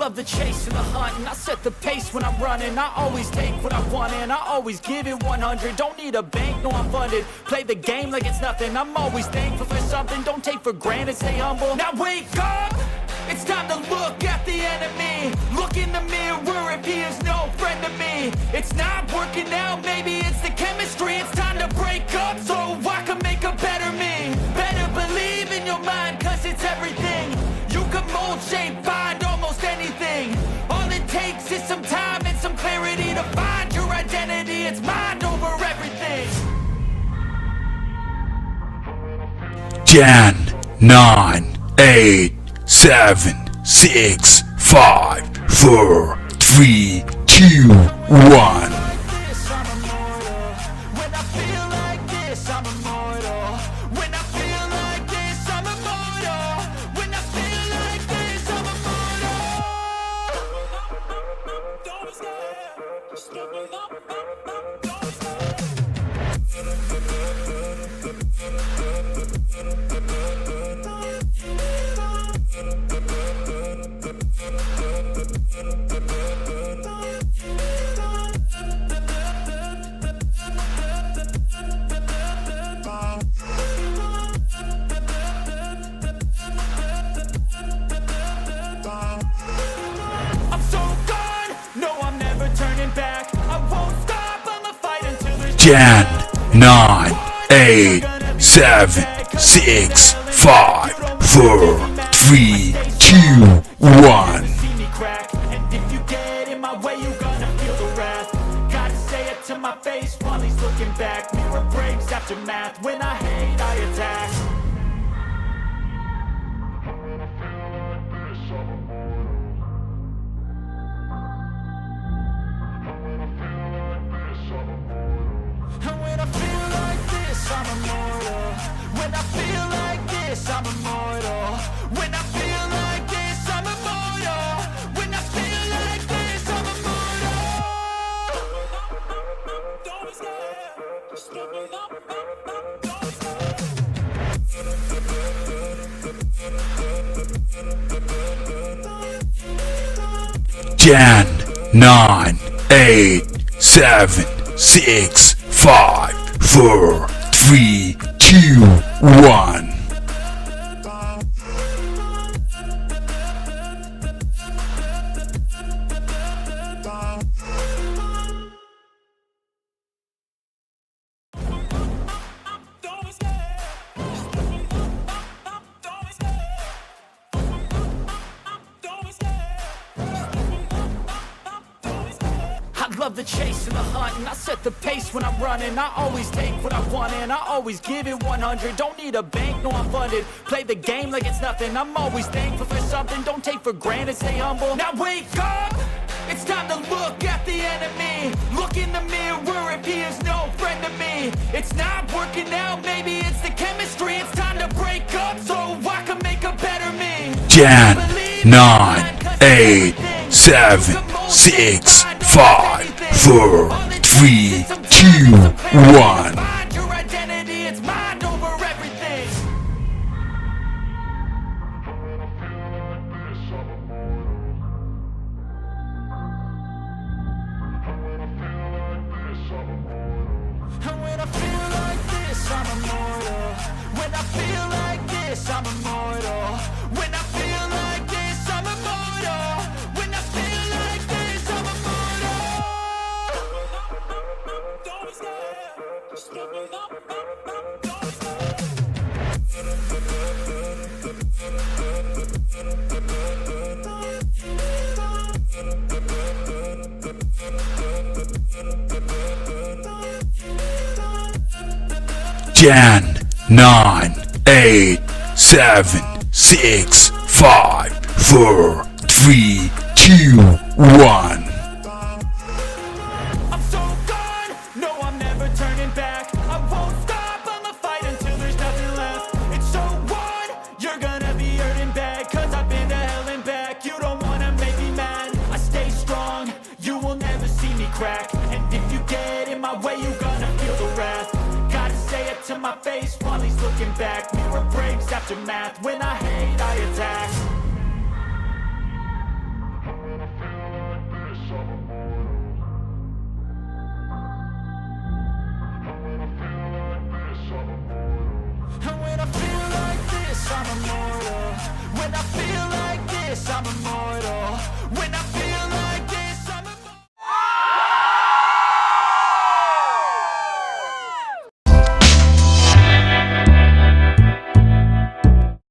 love the chase and the hunt, and I set the pace when I'm running. I always take what I want and I always give it 100. Don't need a bank, no I'm funded. Play the game like it's nothing. I'm always thankful for something. Don't take for granted, stay humble. Now wake up, it's time to look at the enemy. Look in the mirror if he is no friend to me. It's not working out, maybe it's the chemistry. It's time to break up so I can make a better me. Better believe in your mind, cause it's everything. You can mold, shape, find almost anything. All it takes is some time and some clarity to find your identity. It's mind over everything. Jan 9, 8, 7, 6, 5, 4, 3, 2, 1. Jan 9, 8, 7, 6, 5, 4, 3, 2, 1. And if you get in my way, you gonna feel the wrath. Gotta say it to my face while he's looking back. Mirror breaks after math. When I hate, I attack. And when I feel like this, I'm immortal. When I feel like this, I'm immortal. When I feel like this, I'm immortal. When I feel like this, I'm immortal. Don't be scared. Just give me up. Don't be scared. Jan 9, 8, 7, 6, 5, 4, 3, 2, 1. I love the chase and the hunt, and I set the pace when I'm running. I always take what I want and I always give it 100. Don't need a bank, no I'm funded. Play the game like it's nothing. I'm always thankful for something. Don't take for granted, stay humble. Now wake up, it's time to look at the enemy. Look in the mirror if he is no friend to me. It's not working out, maybe it's the chemistry. It's time to break up so I can make a better me. Jan 9, 8, 7, 6, 5, 4, 3, 2, 1. Find your identity, it's mind over everything. And when I feel like this, I'm immortal. When I feel like this, I'm immortal. When I feel like this, I'm immortal. When I feel like this, I'm immortal. Don't be scared. Just give me up. Don't be scared. Jan 9, 8, 7, 6, 5, 4, 3, 2, 1. I'm so gone, no I'm never turning back. I won't stop, I'ma fight until there's nothing left. It's so on, you're gonna be hurting bad. Cause I've been to hell and back. You don't wanna make me mad, I stay strong. You will never see me crack. And if you get in my way, you gonna feel the wrath. Gotta say it to my face while he's looking back. Mirror breaks after math. When I hate, I attack. I'm immortal. When I feel like this, I'm immortal. When I feel